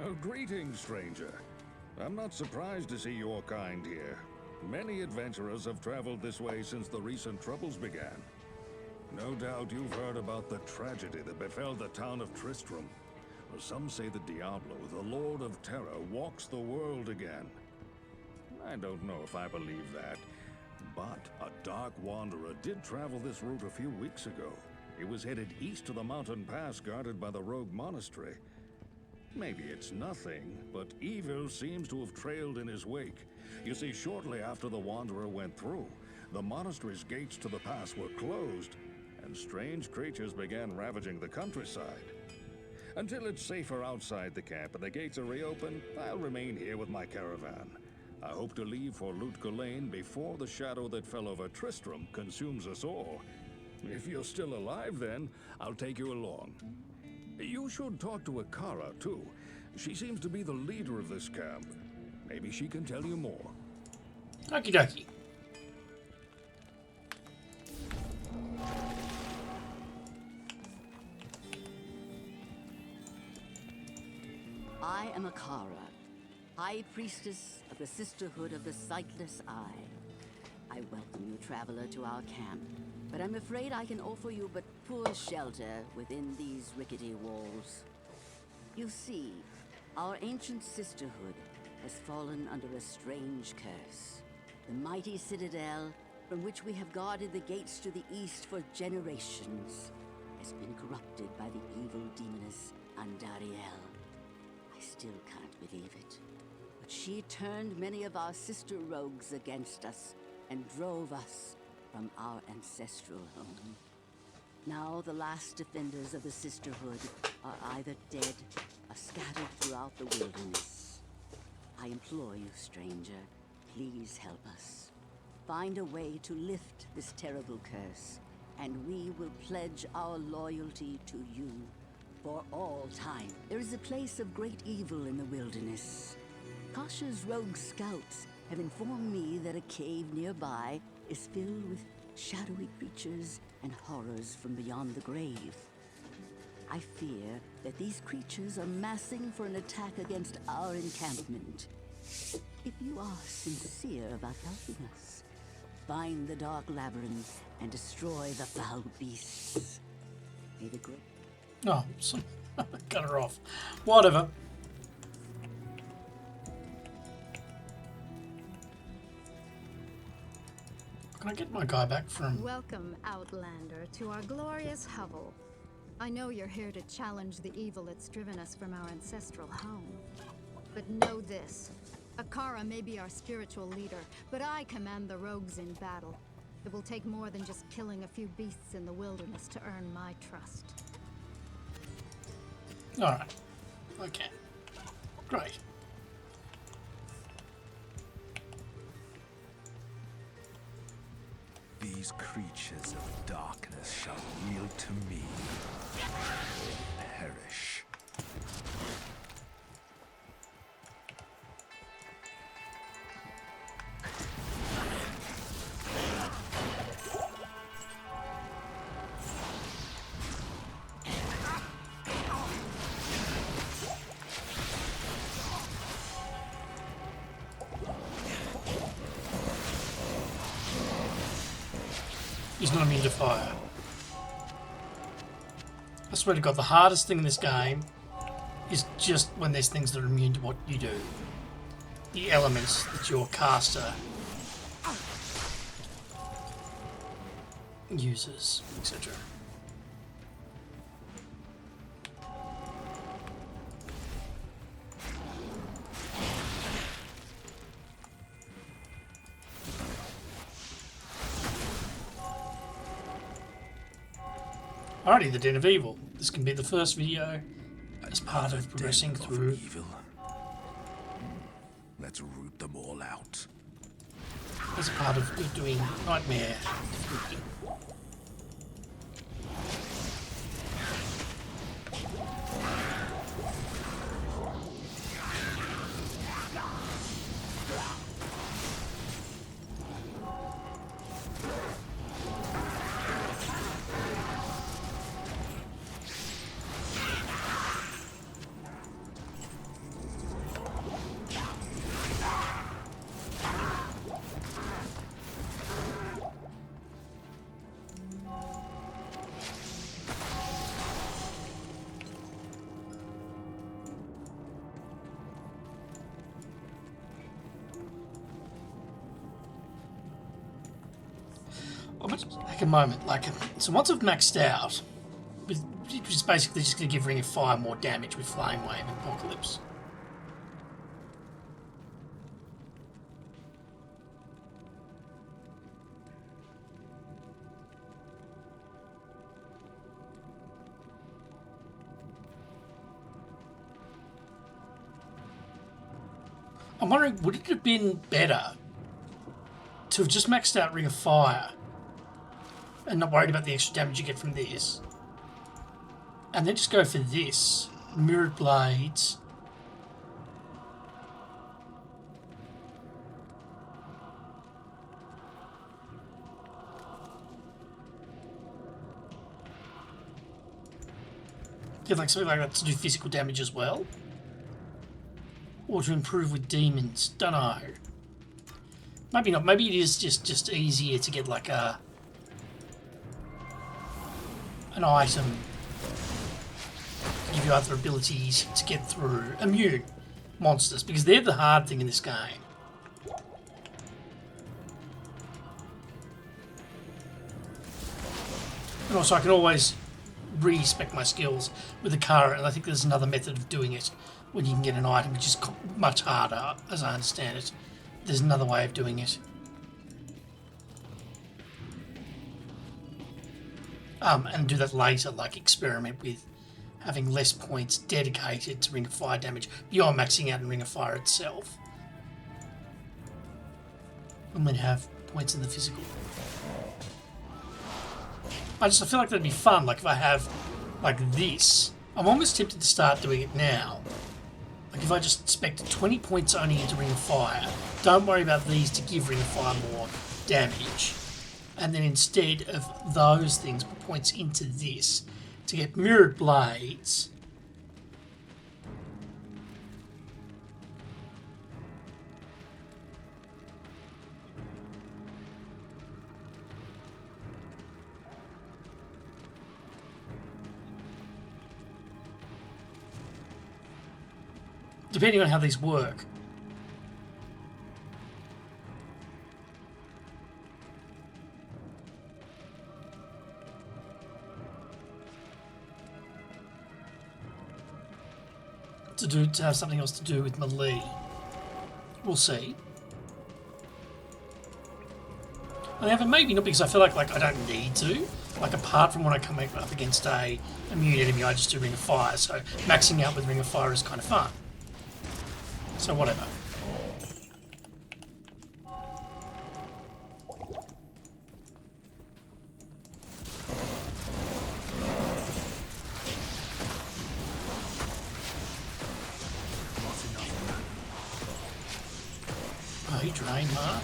Oh, greetings, stranger. I'm not surprised to see your kind here. Many adventurers have traveled this way since the recent troubles began. No doubt you've heard about the tragedy that befell the town of Tristram. Some say that Diablo, the Lord of Terror, walks the world again. I don't know if I believe that, but a dark wanderer did travel this route a few weeks ago. He was headed east to the mountain pass guarded by the rogue monastery. Maybe it's nothing, but evil seems to have trailed in his wake. You see, shortly after the wanderer went through, the monastery's gates to the pass were closed, and strange creatures began ravaging the countryside. Until it's safer outside the camp and the gates are reopened, I'll remain here with my caravan. I hope to leave for Lutke Lane before the shadow that fell over Tristram consumes us all. If you're still alive then, I'll take you along. You should talk to Akara, too. She seems to be the leader of this camp. Maybe she can tell you more. Okie dokie. I am Akara, High Priestess of the Sisterhood of the Sightless Eye. I welcome you, traveler, to our camp, but I'm afraid I can offer you but poor shelter within these rickety walls. You see, our ancient sisterhood has fallen under a strange curse. The mighty citadel, from which we have guarded the gates to the east for generations, has been corrupted by the evil demoness Andariel. I still can't believe it, but she turned many of our sister rogues against us and drove us from our ancestral home. Now the last defenders of the sisterhood are either dead or scattered throughout the wilderness. I implore you, stranger, please help us. Find a way to lift this terrible curse, and we will pledge our loyalty to you for all time. There is a place of great evil in the wilderness. Kasha's rogue scouts have informed me that a cave nearby is filled with shadowy creatures and horrors from beyond the grave. I fear that these creatures are massing for an attack against our encampment. If you are sincere about helping us, find the dark labyrinth and destroy the foul beasts. May the great... Oh, cut her off. Whatever. Can I get my guy back from... Welcome, Outlander, to our glorious hovel. I know you're here to challenge the evil that's driven us from our ancestral home. But know this. Akara may be our spiritual leader, but I command the rogues in battle. It will take more than just killing a few beasts in the wilderness to earn my trust. Alright. Okay. Great. These creatures of darkness shall yield to me. Perish. He's not immune to fire. I swear to God, the hardest thing in this game is just when there's things that are immune to what you do. The elements that your caster uses, etc. Alrighty, the Den of Evil. This can be the first video as part of progressing through. Evil. Let's root them all out. As a part of doing Nightmare. Well, like a moment, like, so once I've maxed out, which is basically just going to give Ring of Fire more damage with Flame Wave and Apocalypse. I'm wondering, would it have been better to have just maxed out Ring of Fire and not worried about the extra damage you get from this, and then just go for this, Mirrored Blades, get like something like that to do physical damage as well? Or to improve with demons, don't know. Maybe not, maybe it is just easier to get like an item to give you other abilities to get through immune monsters, because they're the hard thing in this game. And also I can always re-spec my skills with the Kara, and I think there's another method of doing it when you can get an item which is much harder, as I understand it. There's another way of doing it. And do that later, like experiment with having less points dedicated to Ring of Fire damage beyond maxing out in Ring of Fire itself. And then have points in the physical. I feel like that'd be fun, like if I have like this. I'm almost tempted to start doing it now. Like if I just spec 20 points only into Ring of Fire, don't worry about these to give Ring of Fire more damage. And then instead of those things, put points into this to get Mirrored Blades. Depending on how these work. To have something else to do with melee. We'll see. And maybe not, because I feel like I don't need to. Like apart from when I come up against a immune enemy, I just do Ring of Fire. So maxing out with Ring of Fire is kind of fun. So whatever. Oh, he drained Mark.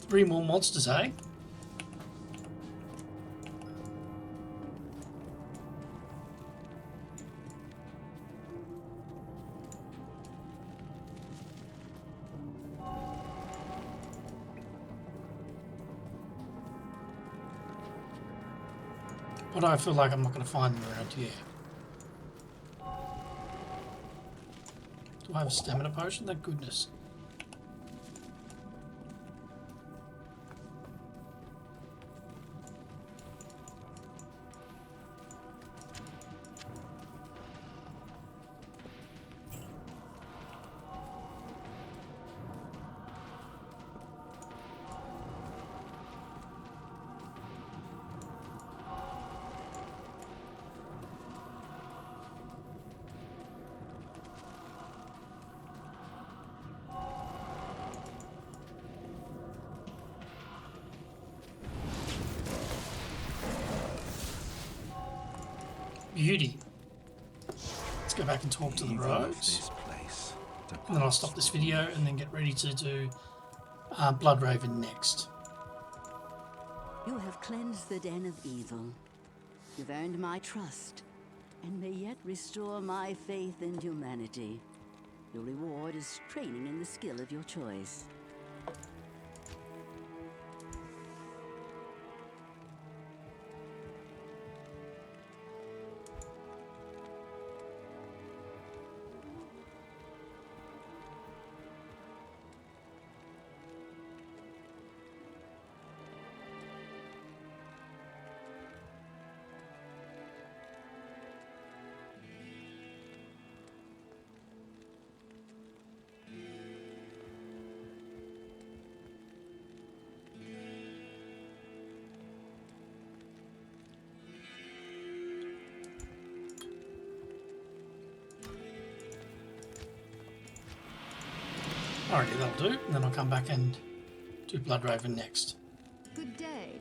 Three more monsters, eh? But I feel like I'm not going to find them around here. Do I have a stamina potion? Thank goodness. Beauty. Let's go back and talk to the rogues. And then I'll stop this video and then get ready to do Bloodraven next. You have cleansed the den of evil. You've earned my trust, and may yet restore my faith in humanity. Your reward is training in the skill of your choice. Alrighty, that'll do. And then I'll come back and do Bloodraven next. Good day.